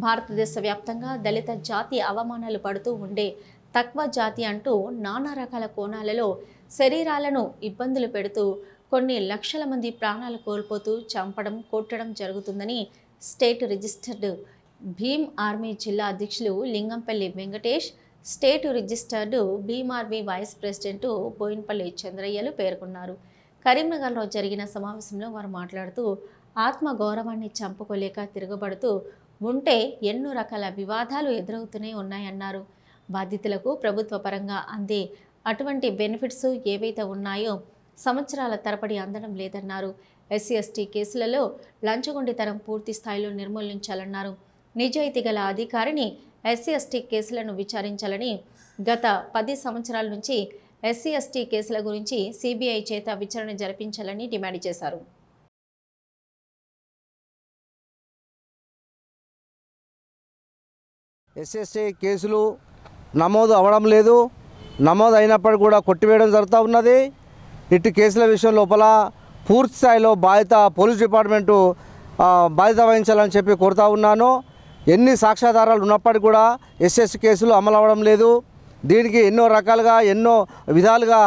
భారతదేశ వ్యాప్తంగా దళిత జాతి అవమానాలు పడుతూ ఉండే తక్కువ జాతి అంటూ నానా రకాల కోణాలలో శరీరాలను ఇబ్బందులు పెడుతూ కొన్ని లక్షల మంది ప్రాణాలు కోల్పోతూ చంపడం కొట్టడం జరుగుతుందని స్టేట్ రిజిస్టర్డ్ భీమ్ ఆర్మీ జిల్లా అధ్యక్షులు Lingampalli Venkatesh, state registered Bhim army vice president Boinpalli చంద్రయ్యలు పేర్కొన్నారు. కరీంనగర్లో జరిగిన సమావేశంలో వారు మాట్లాడుతూ ఆత్మ గౌరవాన్ని చంపుకోలేక తిరగబడుతూ ఉంటే ఎన్నో రకాల వివాదాలు ఎదురవుతూనే ఉన్నాయన్నారు. బాధితులకు ప్రభుత్వ పరంగా అందే అటువంటి బెనిఫిట్స్ ఏవైతే ఉన్నాయో సంవత్సరాల తరబడి అందడం లేదన్నారు. ఎస్సీ ఎస్టీ కేసులలో లంచగొండితనం పూర్తి స్థాయిలో నిర్మూలించాలన్నారు. నిజాయితీ గల అధికారిని ఎస్సీ ఎస్టీ కేసులను విచారించాలని, గత 10 సంవత్సరాల నుంచి ఎస్సీ ఎస్టీ కేసుల గురించి సిబిఐ చేత విచారణ జరిపించాలని డిమాండ్ చేశారు. ఎస్ఎస్టీ కేసులు నమోదు అవ్వడం లేదు. నమోదు అయినప్పటికీ కూడా కొట్టివేయడం జరుగుతూ ఉన్నది. ఇటు కేసుల విషయం లోపల పూర్తి స్థాయిలో పోలీస్ డిపార్ట్మెంటు బాధ్యత వహించాలని చెప్పి కోరుతా ఉన్నాను. ఎన్ని సాక్ష్యాధారాలు ఉన్నప్పటికీ కూడా ఎస్ఎస్టీ కేసులు అమలు అవ్వడం లేదు. దీనికి ఎన్నో రకాలుగా ఎన్నో విధాలుగా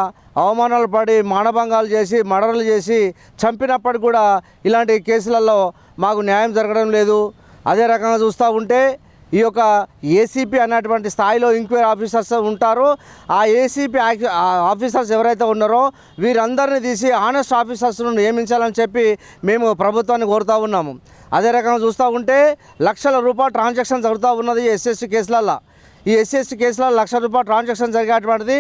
అవమానాలు పడి మానభంగాలు చేసి మర్డర్లు చేసి చంపినప్పటికీ కూడా ఇలాంటి కేసులలో మాకు న్యాయం జరగడం లేదు. అదే రకంగా చూస్తూ ఉంటే ఈ యొక్క ఏసీపీ అనేటువంటి స్థాయిలో ఎంక్వైరీ ఆఫీసర్స్ ఉంటారు. ఆ ఏసీపీ ఆఫీసర్స్ ఎవరైతే ఉన్నారో వీరందరినీ తీసి ఆనెస్ట్ ఆఫీసర్స్ను నియమించాలని చెప్పి మేము ప్రభుత్వాన్ని కోరుతూ ఉన్నాము. అదే రకంగా చూస్తూ ఉంటే లక్షల రూపాయల ట్రాన్సాక్షన్ జరుగుతూ ఉన్నది ఎస్ఎస్టీ కేసులలో. ఈ ఎస్సీ కేసులో ₹1,00,000 ట్రాన్సాక్షన్ జరిగేటువంటిది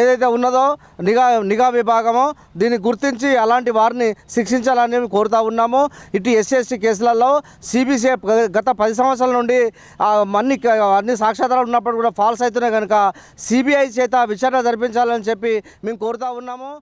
ఏదైతే ఉన్నదో నిఘా విభాగమో దీన్ని గుర్తించి అలాంటి వారిని శిక్షించాలని కోరుతూ ఉన్నాము. ఇటు ఎస్సీ కేసులలో సిబిసిఐ గత 10 సంవత్సరాల నుండి అన్ని సాక్ష్యాధారాలు ఉన్నప్పుడు కూడా ఫాల్స్ అవుతున్నాయి కనుక సిబిఐ చేత విచారణ జరిపించాలని చెప్పి మేము కోరుతూ ఉన్నాము.